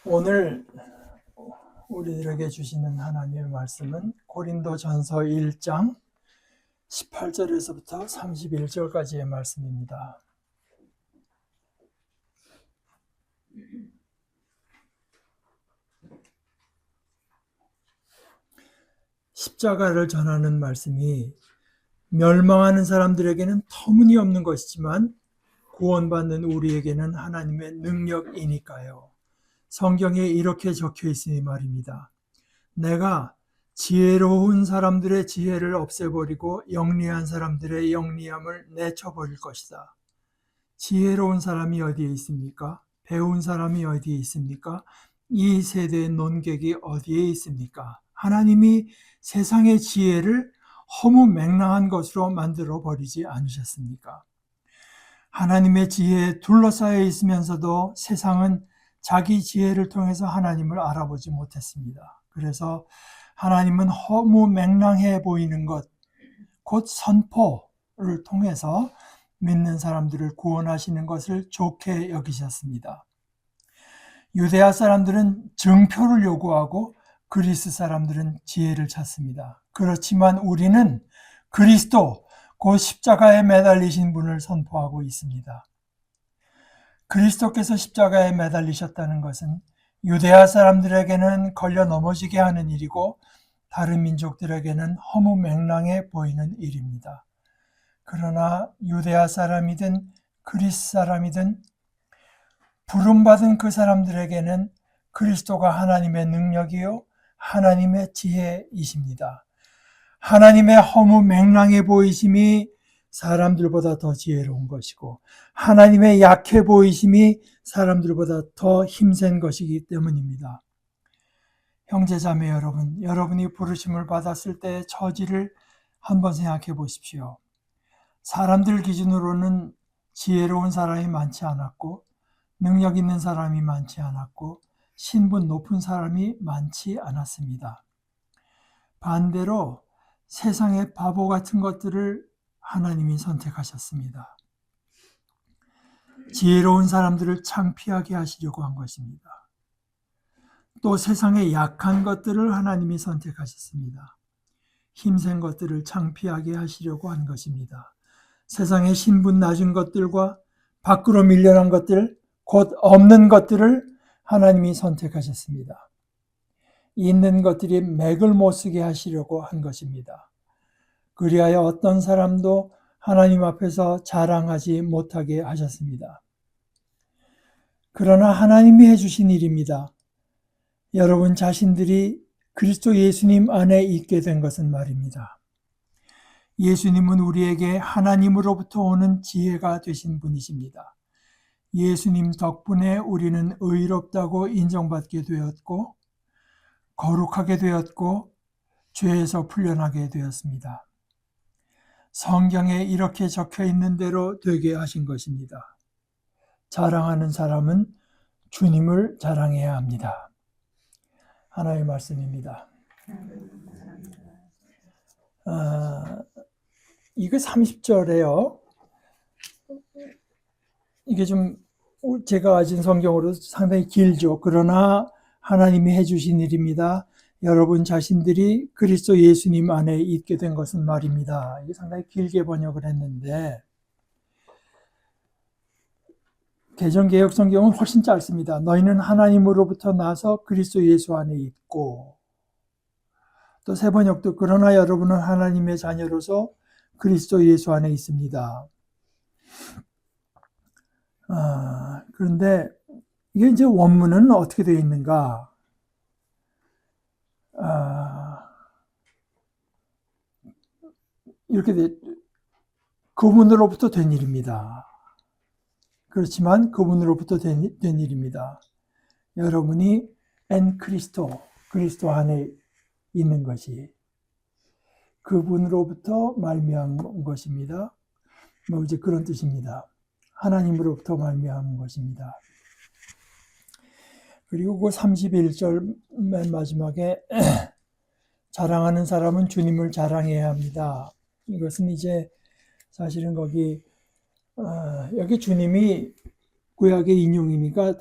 오늘 우리들에게 주시는 하나님의 말씀은 고린도전서 1장 18절에서부터 31절까지의 말씀입니다. 십자가를 전하는 말씀이 멸망하는 사람들에게는 터무니없는 것이지만 구원받는 우리에게는 하나님의 능력이니까요. 성경에 이렇게 적혀 있으니 말입니다. 내가 지혜로운 사람들의 지혜를 없애버리고 영리한 사람들의 영리함을 내쳐버릴 것이다. 지혜로운 사람이 어디에 있습니까? 배운 사람이 어디에 있습니까? 이 세대의 논객이 어디에 있습니까? 하나님이 세상의 지혜를 허무맹랑한 것으로 만들어 버리지 않으셨습니까? 하나님의 지혜에 둘러싸여 있으면서도 세상은 자기 지혜를 통해서 하나님을 알아보지 못했습니다. 그래서 하나님은 허무맹랑해 보이는 것, 곧 선포를 통해서 믿는 사람들을 구원하시는 것을 좋게 여기셨습니다. 유대아 사람들은 증표를 요구하고 그리스 사람들은 지혜를 찾습니다. 그렇지만 우리는 그리스도, 곧 십자가에 매달리신 분을 선포하고 있습니다. 그리스도께서 십자가에 매달리셨다는 것은 유대아 사람들에게는 걸려 넘어지게 하는 일이고 다른 민족들에게는 허무맹랑해 보이는 일입니다. 그러나 유대아 사람이든 그리스 사람이든 부름받은 그 사람들에게는 그리스도가 하나님의 능력이요 하나님의 지혜이십니다. 하나님의 허무맹랑해 보이심이 사람들보다 더 지혜로운 것이고 하나님의 약해 보이심이 사람들보다 더 힘센 것이기 때문입니다. 형제자매 여러분, 여러분이 부르심을 받았을 때의 처지를 한번 생각해 보십시오. 사람들 기준으로는 지혜로운 사람이 많지 않았고 능력 있는 사람이 많지 않았고 신분 높은 사람이 많지 않았습니다. 반대로 세상의 바보 같은 것들을 하나님이 선택하셨습니다. 지혜로운 사람들을 창피하게 하시려고 한 것입니다. 또 세상의 약한 것들을 하나님이 선택하셨습니다. 힘센 것들을 창피하게 하시려고 한 것입니다. 세상의 신분 낮은 것들과 밖으로 밀려난 것들, 곧 없는 것들을 하나님이 선택하셨습니다. 있는 것들이 맥을 못 쓰게 하시려고 한 것입니다. 그리하여 어떤 사람도 하나님 앞에서 자랑하지 못하게 하셨습니다. 그러나 하나님이 해주신 일입니다. 여러분 자신들이 그리스도 예수님 안에 있게 된 것은 말입니다. 예수님은 우리에게 하나님으로부터 오는 지혜가 되신 분이십니다. 예수님 덕분에 우리는 의롭다고 인정받게 되었고 거룩하게 되었고 죄에서 풀려나게 되었습니다. 성경에 이렇게 적혀 있는 대로 되게 하신 것입니다. 자랑하는 사람은 주님을 자랑해야 합니다. 하나님의 말씀입니다. 이거 30절에요. 이게 좀 제가 가진 성경으로 상당히 길죠. 그러나 하나님이 해주신 일입니다. 여러분 자신들이 그리스도 예수님 안에 있게 된 것은 말입니다. 이게 상당히 길게 번역을 했는데 개정개혁 성경은 훨씬 짧습니다. 너희는 하나님으로부터 나서 그리스도 예수 안에 있고, 또 새 번역도 그러나 여러분은 하나님의 자녀로서 그리스도 예수 안에 있습니다. 그런데 이게 이제 원문은 어떻게 되어 있는가? 이렇게 그분으로부터 된 일입니다. 그렇지만 그분으로부터 된 일입니다. 여러분이 그리스도 안에 있는 것이 그분으로부터 말미암은 것입니다. 뭐 이제 그런 뜻입니다. 하나님으로부터 말미암은 것입니다. 그리고 그 31절 맨 마지막에 자랑하는 사람은 주님을 자랑해야 합니다. 이것은 이제 사실은 여기 주님이 구약의 인용이니까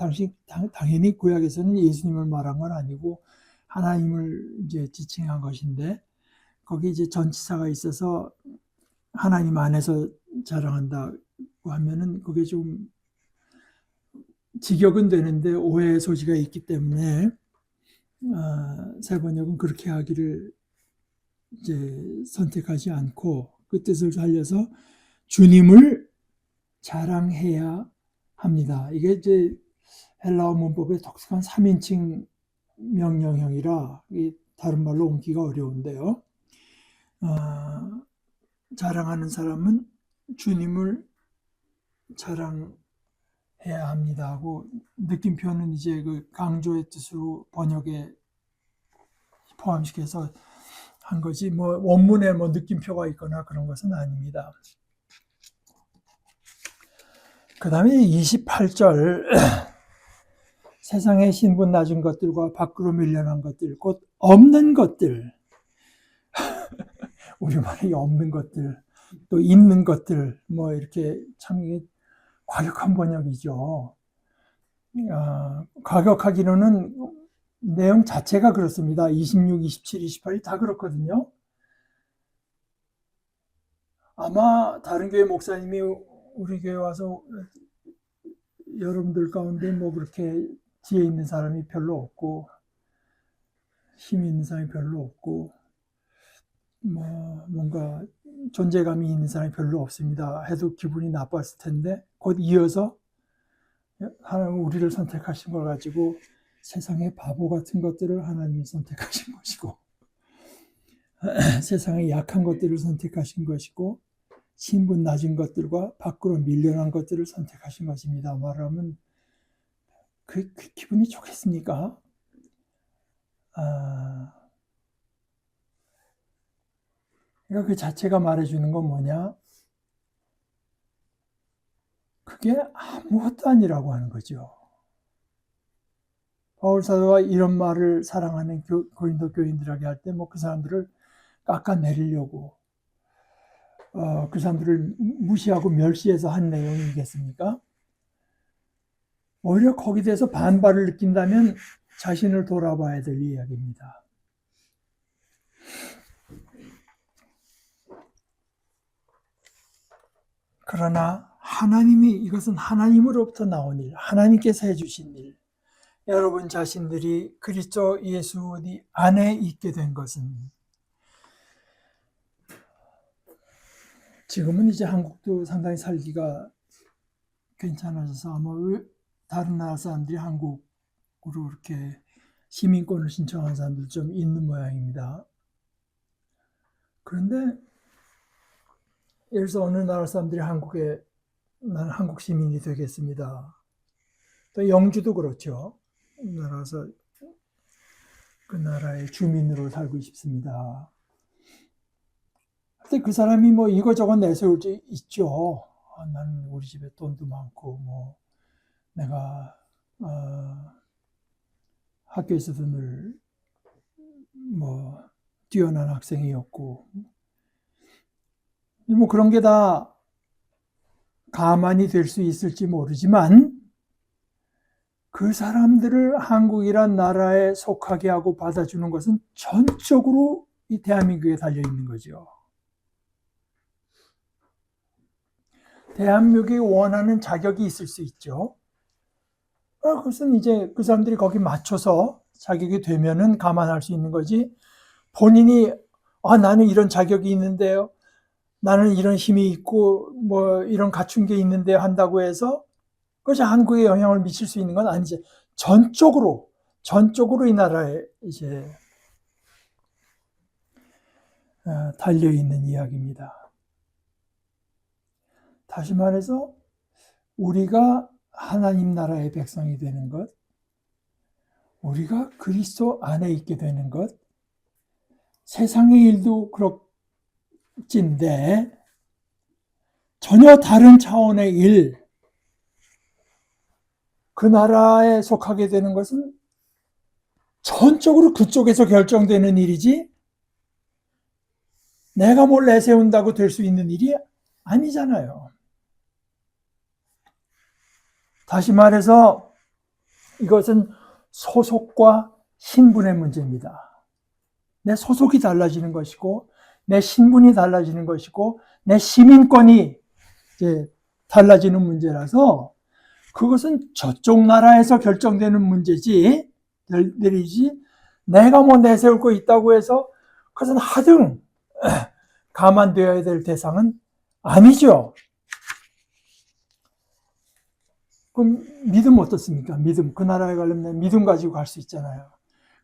당연히 구약에서는 예수님을 말한 건 아니고 하나님을 이제 지칭한 것인데, 거기 이제 전치사가 있어서 하나님 안에서 자랑한다고 하면은 그게 좀 직역은 되는데 오해의 소지가 있기 때문에 세번역은 그렇게 하기를 이제 선택하지 않고 그 뜻을 살려서 주님을 자랑해야 합니다. 이게 이제 헬라어 문법의 독특한 3인칭 명령형이라 다른 말로 옮기기가 어려운데요. 자랑하는 사람은 주님을 자랑해야 합니다 하고, 느낌표는 이제 그 강조의 뜻으로 번역에 포함시켜서 한 거지, 뭐 원문에 뭐 느낌표가 있거나 그런 것은 아닙니다. 그 다음에 28절 세상의 신분 낮은 것들과 밖으로 밀려난 것들, 곧 없는 것들, 우리말에 없는 것들, 또 있는 것들, 뭐 이렇게 참 과격한 번역이죠. 과격하기로는 내용 자체가 그렇습니다. 26, 27, 28이 다 그렇거든요. 아마 다른 교회 목사님이 우리 교회 와서 여러분들 가운데 뭐 그렇게 지혜 있는 사람이 별로 없고 힘이 있는 사람이 별로 없고 뭐 뭔가 존재감이 있는 사람이 별로 없습니다 해도 기분이 나빴을 텐데, 곧 이어서 하나님은 우리를 선택하신 걸 가지고 세상의 바보 같은 것들을 하나님이 선택하신 것이고 세상의 약한 것들을 선택하신 것이고 신분 낮은 것들과 밖으로 밀려난 것들을 선택하신 것입니다. 말하면 그 기분이 좋겠습니까? 그러니까 그 자체가 말해주는 건 뭐냐? 그게 아무것도 아니라고 하는 거죠. 바울 사도가 이런 말을 사랑하는 고린도 교인들에게 할 때 뭐 그 사람들을 깎아내리려고 그 사람들을 무시하고 멸시해서 한 내용이겠습니까? 오히려 거기에 대해서 반발을 느낀다면 자신을 돌아봐야 될 이야기입니다. 그러나 이것은 하나님으로부터 나온 일, 하나님께서 해주신 일, 여러분 자신들이 그리스도 예수 안에 있게 된 것은, 지금은 이제 한국도 상당히 살기가 괜찮아져서 아마 다른 나라 사람들이 한국으로 이렇게 시민권을 신청한 사람들 좀 있는 모양입니다. 그런데 예를 들어서 어느 나라 사람들이 나는 한국 시민이 되겠습니다. 또 영주도 그렇죠. 나라에서 그 나라의 주민으로 살고 싶습니다. 근데 그 사람이 뭐 이거저거 내세울 수 있죠. 나는 우리 집에 돈도 많고 뭐 내가 학교에서도 늘 뭐 뛰어난 학생이었고 뭐 그런 게 다 가만히 될 수 있을지 모르지만 그 사람들을 한국이란 나라에 속하게 하고 받아주는 것은 전적으로 이 대한민국에 달려있는 거죠. 대한민국이 원하는 자격이 있을 수 있죠. 그것은 이제 그 사람들이 거기 맞춰서 자격이 되면은 감안할 수 있는 거지, 본인이 나는 이런 자격이 있는데요, 나는 이런 힘이 있고 뭐 이런 갖춘 게 있는데 한다고 해서 그것이 한국에 영향을 미칠 수 있는 건 아니지. 전적으로 이 나라에 이제 달려 있는 이야기입니다. 다시 말해서 우리가 하나님 나라의 백성이 되는 것, 우리가 그리스도 안에 있게 되는 것, 세상의 일도 그렇진데 전혀 다른 차원의 일, 그 나라에 속하게 되는 것은 전적으로 그쪽에서 결정되는 일이지 내가 뭘 내세운다고 될 수 있는 일이 아니잖아요. 다시 말해서 이것은 소속과 신분의 문제입니다. 내 소속이 달라지는 것이고 내 신분이 달라지는 것이고 내 시민권이 이제 달라지는 문제라서 그것은 저쪽 나라에서 결정되는 문제지 내가 뭐 내세울 거 있다고 해서 그것은 하등 감안되어야 될 대상은 아니죠. 그럼 믿음 어떻습니까? 믿음, 그 나라에 가려면 믿음 가지고 갈 수 있잖아요.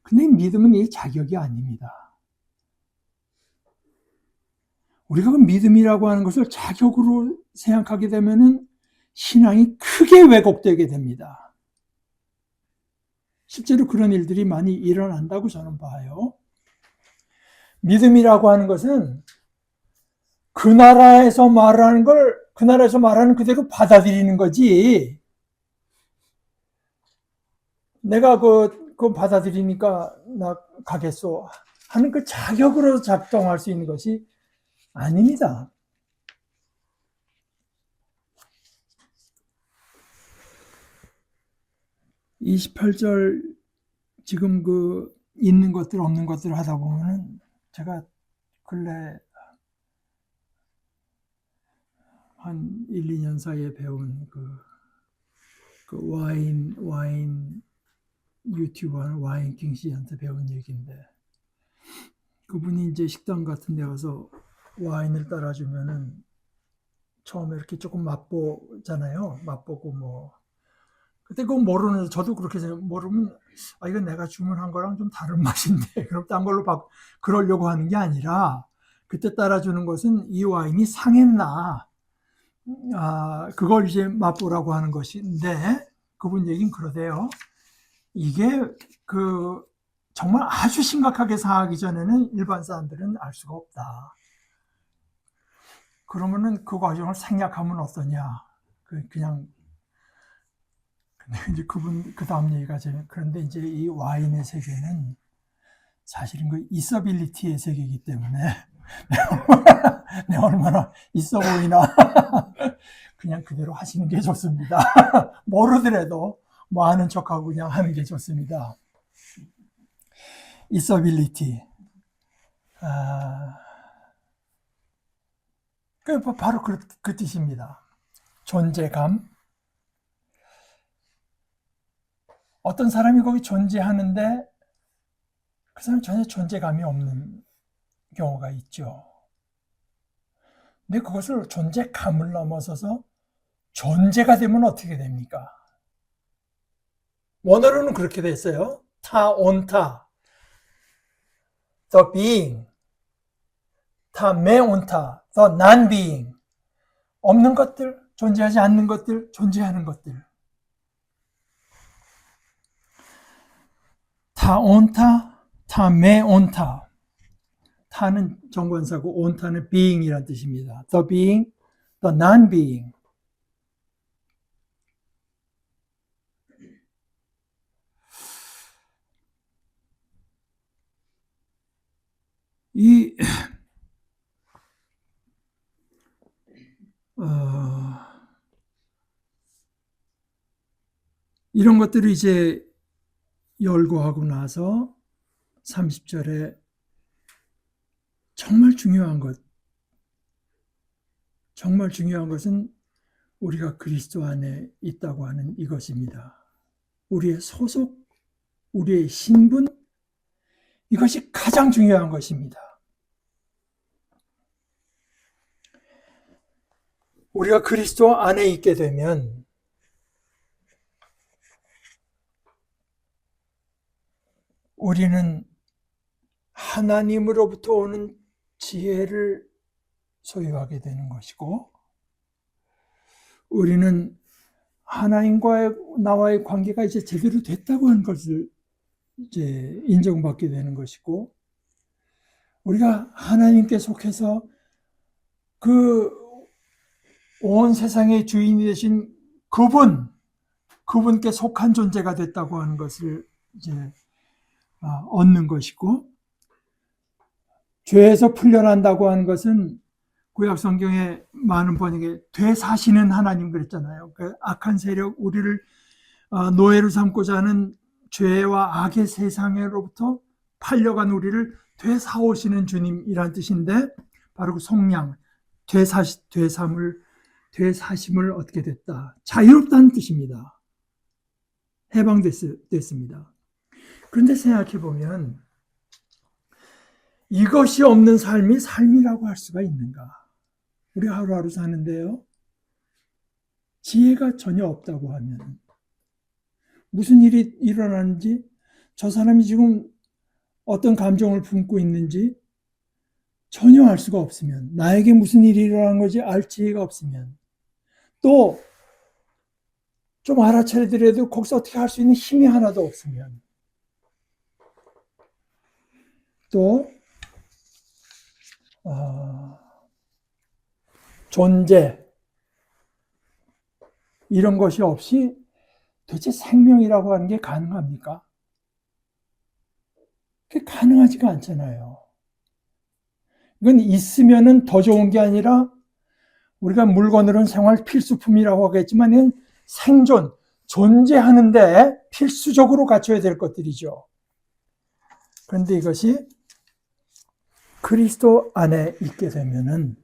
근데 믿음은 이 자격이 아닙니다. 우리가 그 믿음이라고 하는 것을 자격으로 생각하게 되면은 신앙이 크게 왜곡되게 됩니다. 실제로 그런 일들이 많이 일어난다고 저는 봐요. 믿음이라고 하는 것은 그 나라에서 말하는 걸 그 나라에서 말하는 그대로 받아들이는 거지. 내가 그거 받아들이니까 나 가겠소 하는 그 자격으로 작동할 수 있는 것이 아닙니다. (28절) 지금 그 있는 것들 없는 것들 하다 보면은 제가 근래 한 1, 2년 사이에 배운 그 와인 유튜버 하는 와인킹 씨한테 배운 얘기인데, 그분이 이제 식당 같은 데 가서 와인을 따라주면은 처음에 이렇게 조금 맛보잖아요. 맛보고 뭐 그때 그거 모르는, 저도 그렇게 모르면 이건 내가 주문한 거랑 좀 다른 맛인데 그럼 딴 걸로 그러려고 하는 게 아니라 그때 따라주는 것은 이 와인이 상했나 그걸 이제 맛보라고 하는 것인데, 그분 얘기는 그러대요. 이게 정말 아주 심각하게 상하기 전에는 일반 사람들은 알 수가 없다. 그러면은 그 과정을 생략하면 어떠냐. 그냥 근데 이제 그분 그 다음 얘기가 그런데 이제 이 와인의 세계는 사실은 그 있어빌리티의 세계이기 때문에 내가 얼마나 있어 보이나 그냥 그대로 하시는 게 좋습니다. 모르더라도 뭐 아는 척하고 그냥 하는 게 좋습니다. 있어빌리티. 바로 그 뜻입니다. 존재감. 어떤 사람이 거기 존재하는데 그 사람은 전혀 존재감이 없는 경우가 있죠. 근데 그것을 존재감을 넘어서서 존재가 되면 어떻게 됩니까? 원어로는 그렇게 돼 있어요. 타, 온타, the being, 타, 메, 온타, the non-being. 없는 것들, 존재하지 않는 것들, 존재하는 것들. 타, 온타, 타, 메, 온타. 타는 정관사고 온타는 being이라는 뜻입니다. The being, the non-being. 이런 것들을 이제 열거하고 나서 30절에 정말 중요한 것은 우리가 그리스도 안에 있다고 하는 이것입니다. 우리의 소속, 우리의 신분, 이것이 가장 중요한 것입니다. 우리가 그리스도 안에 있게 되면 우리는 하나님으로부터 오는 지혜를 소유하게 되는 것이고, 우리는 하나님과의 나와의 관계가 이제 제대로 됐다고 하는 것을 이제 인정받게 되는 것이고, 우리가 하나님께 속해서 그 온 세상의 주인이 되신 그분께 속한 존재가 됐다고 하는 것을 이제 얻는 것이고, 죄에서 풀려난다고 하는 것은 구약 성경에 많은 번역에 되사시는 하나님 그랬잖아요. 그 악한 세력, 우리를 노예로 삼고자 하는 죄와 악의 세상으로부터 팔려간 우리를 되사오시는 주님이란 뜻인데, 바로 그 속량, 되사심을 얻게 됐다. 자유롭다는 뜻입니다. 해방됐습니다. 그런데 생각해보면 이것이 없는 삶이 삶이라고 할 수가 있는가? 우리 하루하루 사는데요, 지혜가 전혀 없다고 하면 무슨 일이 일어나는지, 저 사람이 지금 어떤 감정을 품고 있는지 전혀 알 수가 없으면, 나에게 무슨 일이 일어난 건지 알 지혜가 없으면, 또 좀 알아차리더라도 거기서 어떻게 할 수 있는 힘이 하나도 없으면, 또 존재 이런 것이 없이 도대체 생명이라고 하는 게 가능합니까? 그게 가능하지가 않잖아요. 이건 있으면은 더 좋은 게 아니라, 우리가 물건으로는 생활 필수품이라고 하겠지만 이건 생존, 존재하는데 필수적으로 갖춰야 될 것들이죠. 그런데 이것이 그리스도 안에 있게 되면은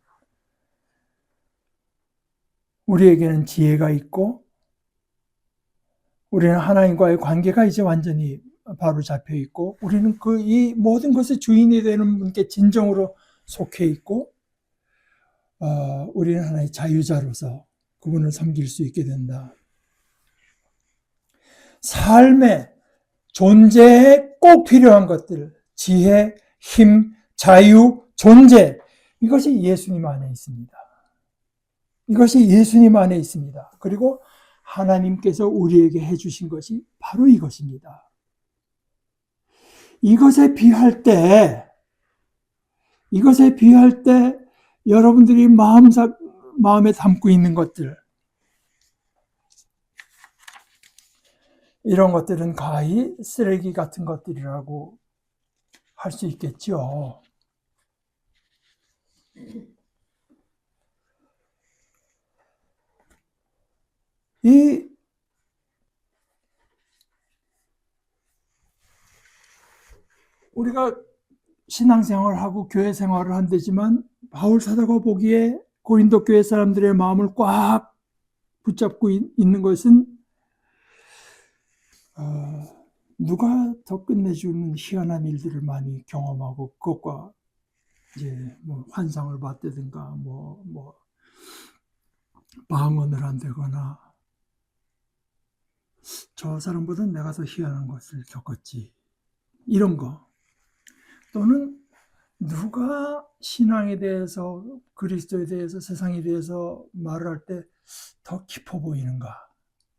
우리에게는 지혜가 있고, 우리는 하나님과의 관계가 이제 완전히 바로 잡혀 있고, 우리는 이 모든 것의 주인이 되는 분께 진정으로 속해 있고, 우리는 하나의 자유자로서 그분을 섬길 수 있게 된다. 삶의 존재에 꼭 필요한 것들, 지혜, 힘, 자유, 존재, 이것이 예수님 안에 있습니다. 이것이 예수님 안에 있습니다. 그리고 하나님께서 우리에게 해주신 것이 바로 이것입니다. 이것에 비할 때 여러분들이 마음에 담고 있는 것들, 이런 것들은 거의 쓰레기 같은 것들이라고 할 수 있겠죠. 우리가 신앙생활을 하고 교회 생활을 한다지만, 바울 사도가 보기에 고린도 교회 사람들의 마음을 꽉 붙잡고 있는 것은 누가 더 끝내주는 희한한 일들을 많이 경험하고, 그것과 이제 환상을 봤다든가 방언을 한다거나, 저 사람보다 내가 더 희한한 것을 겪었지, 이런 거, 또는 누가 신앙에 대해서, 그리스도에 대해서, 세상에 대해서 말을 할 때 더 깊어 보이는가,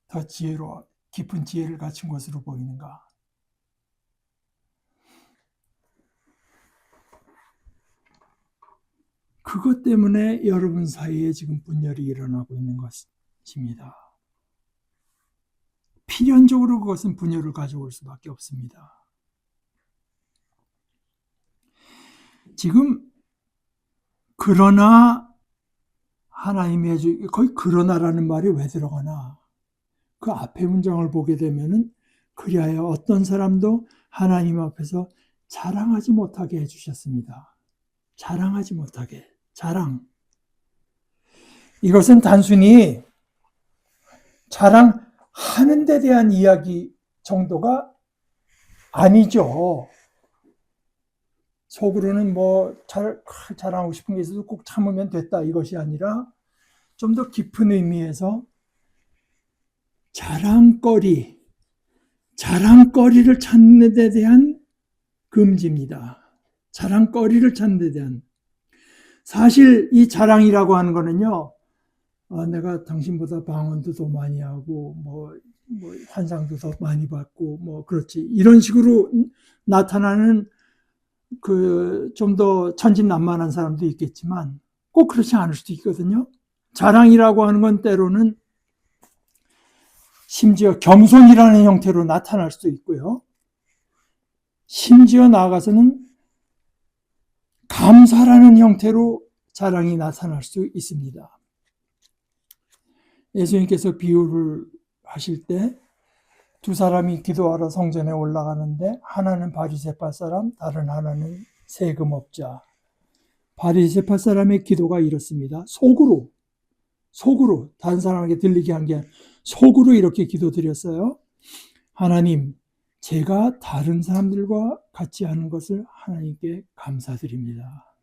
더 깊은 지혜를 갖춘 것으로 보이는가. 그것 때문에 여러분 사이에 지금 분열이 일어나고 있는 것입니다. 필연적으로 그것은 분열을 가져올 수밖에 없습니다. 지금 그러나 하나님이 해주, 거의 그러나라는 말이 왜 들어가나, 그 앞에 문장을 보게 되면은, 그리하여 어떤 사람도 하나님 앞에서 자랑하지 못하게 해주셨습니다. 자랑하지 못하게. 자랑. 이것은 단순히 자랑하는 데 대한 이야기 정도가 아니죠. 속으로는 자랑하고 싶은 게 있어도 꼭 참으면 됐다, 이것이 아니라 좀 더 깊은 의미에서 자랑거리를 찾는 데 대한 금지입니다. 자랑거리를 찾는 데 대한. 사실 이 자랑이라고 하는 거는요, 내가 당신보다 방언도 더 많이 하고 환상도 더 많이 받고 그렇지, 이런 식으로 나타나는 좀 더 천진난만한 사람도 있겠지만 꼭 그렇지 않을 수도 있거든요. 자랑이라고 하는 건 때로는 심지어 겸손이라는 형태로 나타날 수도 있고요. 심지어 나아가서는 감사라는 형태로 자랑이 나타날 수 있습니다. 예수님께서 비유를 하실 때 두 사람이 기도하러 성전에 올라가는데 하나는 바리새파 사람, 다른 하나는 세금업자. 바리새파 사람의 기도가 이렇습니다. 속으로 다른 사람에게 들리게 한 게 속으로 이렇게 기도드렸어요. 하나님, 제가 다른 사람들과 같이 하는 것을 하나님께 감사드립니다.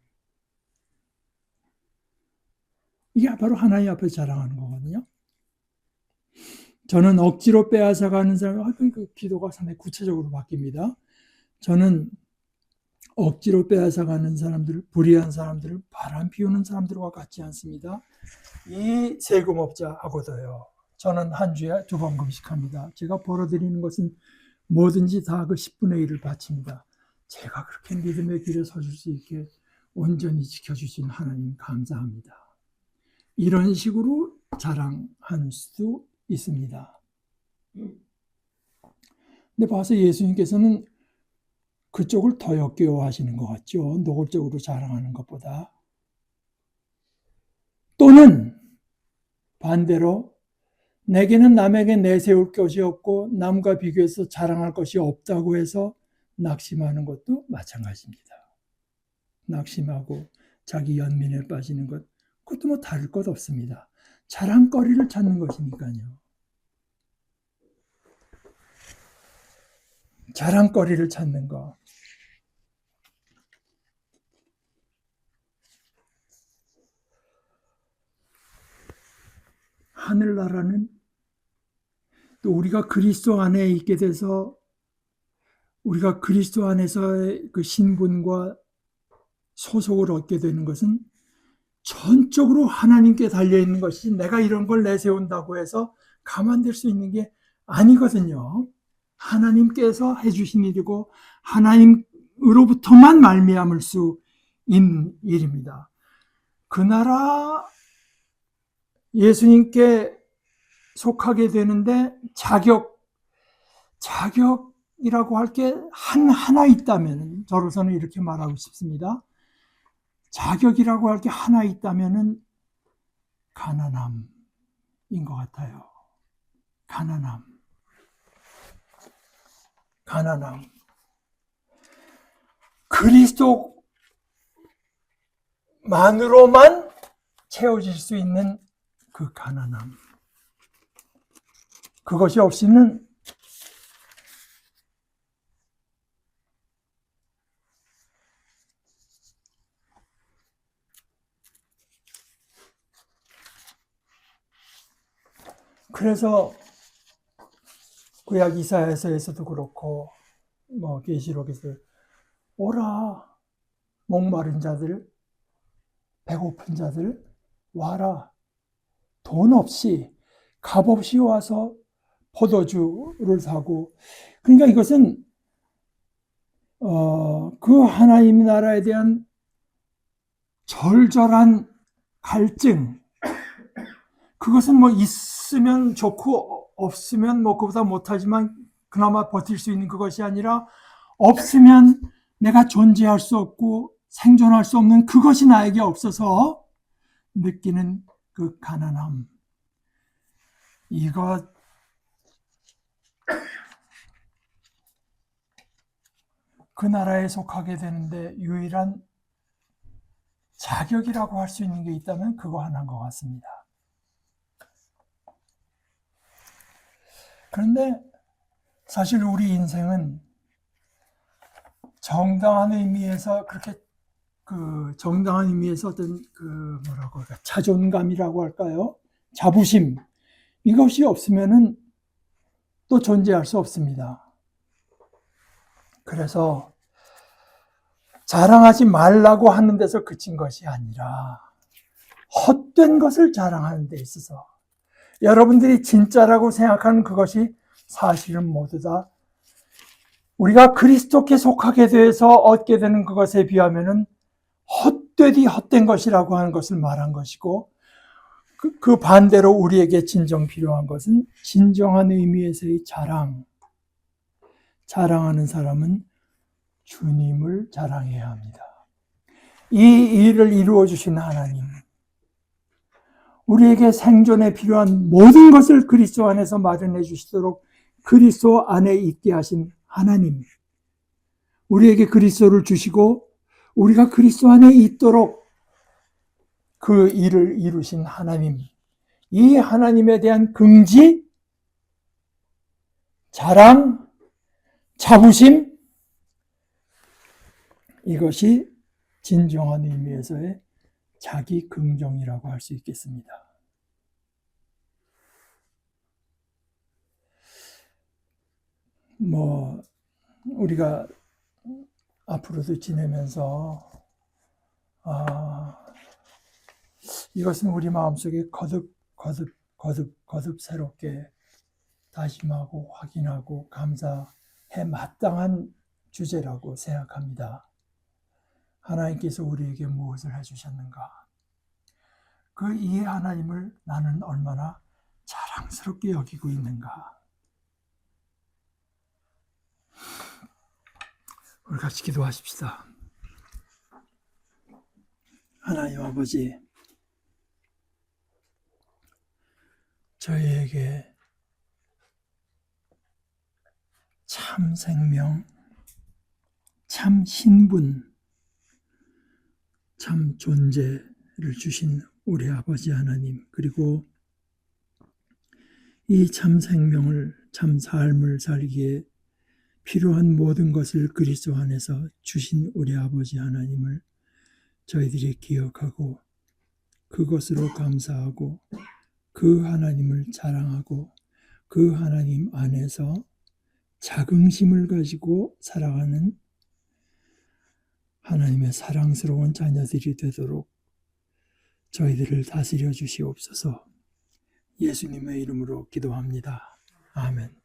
이게 바로 하나님 앞에 자랑하는 거거든요. 저는 억지로 빼앗아가는 사람, 그 기도가 상당히 구체적으로 바뀝니다. 저는 억지로 빼앗아가는 사람들, 불의한 사람들을 바람 피우는 사람들과 같지 않습니다. 이 세금업자하고도요. 저는 한 주에 2번 금식합니다. 제가 벌어들이는 것은 뭐든지 다 그 10분의 1을 바칩니다. 제가 그렇게 믿음의 길에 서줄 수 있게 온전히 지켜주신 하나님 감사합니다. 이런 식으로 자랑할 수 있습니다. 근데 봐서 예수님께서는 그쪽을 더 역겨워하시는 것 같죠. 노골적으로 자랑하는 것보다. 또는 반대로 내게는 남에게 내세울 것이 없고 남과 비교해서 자랑할 것이 없다고 해서 낙심하는 것도 마찬가지입니다. 낙심하고 자기 연민에 빠지는 것, 그것도 뭐 다를 것 없습니다. 자랑거리를 찾는 것이니까요. 자랑거리를 찾는 것. 하늘나라는 또 우리가 그리스도 안에 있게 돼서 우리가 그리스도 안에서의 그 신분과 소속을 얻게 되는 것은 전적으로 하나님께 달려있는 것이지 내가 이런 걸 내세운다고 해서 감안될 수 있는 게 아니거든요. 하나님께서 해주신 일이고 하나님으로부터만 말미암을 수 있는 일입니다. 그 나라 예수님께 속하게 되는데 자격이라고 할 게 하나 있다면, 저로서는 이렇게 말하고 싶습니다. 자격이라고 할 게 하나 있다면 가난함인 것 같아요. 가난함. 그리스도만으로만 채워질 수 있는 그 가난함. 그것이 없이는 그래서 구약 이사야서에서도 그렇고 뭐 계시록에서 오라 목마른 자들 배고픈 자들 와라 돈 없이 값 없이 와서 포도주를 사고 그러니까 이것은 그 하나님 나라에 대한 절절한 갈증 그것은 뭐 있으면 좋고 없으면 뭐 그보다 못하지만 그나마 버틸 수 있는 그것이 아니라 없으면 내가 존재할 수 없고 생존할 수 없는 그것이 나에게 없어서 느끼는 그 가난함. 이것 그 나라에 속하게 되는데 유일한 자격이라고 할 수 있는 게 있다면 그거 하나인 것 같습니다. 그런데 사실 우리 인생은 정당한 의미에서 그렇게 그 정당한 의미에서 어떤 그 뭐라고 할까 자존감이라고 할까요? 자부심 이것이 없으면은 또 존재할 수 없습니다. 그래서 자랑하지 말라고 하는 데서 그친 것이 아니라 헛된 것을 자랑하는 데 있어서 여러분들이 진짜라고 생각하는 그것이 사실은 모두 다 우리가 그리스도께 속하게 돼서 얻게 되는 그것에 비하면은 헛되디 헛된 것이라고 하는 것을 말한 것이고 그 반대로 우리에게 진정 필요한 것은 진정한 의미에서의 자랑하는 사람은 주님을 자랑해야 합니다. 이 일을 이루어 주신 하나님, 우리에게 생존에 필요한 모든 것을 그리스도 안에서 마련해 주시도록 그리스도 안에 있게 하신 하나님, 우리에게 그리스도를 주시고 우리가 그리스도 안에 있도록 그 일을 이루신 하나님, 이 하나님에 대한 긍지, 자랑, 자부심, 이것이 진정한 의미에서의 자기 긍정이라고 할 수 있겠습니다. 우리가 앞으로도 지내면서 이것은 우리 마음속에 거듭 새롭게 다짐하고 확인하고 감사해 마땅한 주제라고 생각합니다. 하나님께서 우리에게 무엇을 해주셨는가? 그 이 하나님을 나는 얼마나 자랑스럽게 여기고 있는가? 우리 같이 기도하십시다. 하나님 아버지, 저희에게 참 생명, 참 신분, 참 존재를 주신 우리 아버지 하나님, 그리고 이 참 생명을, 참 삶을 살기에 필요한 모든 것을 그리스도 안에서 주신 우리 아버지 하나님을 저희들이 기억하고 그것으로 감사하고 그 하나님을 자랑하고 그 하나님 안에서 자긍심을 가지고 살아가는 하나님의 사랑스러운 자녀들이 되도록 저희들을 다스려 주시옵소서. 예수님의 이름으로 기도합니다. 아멘.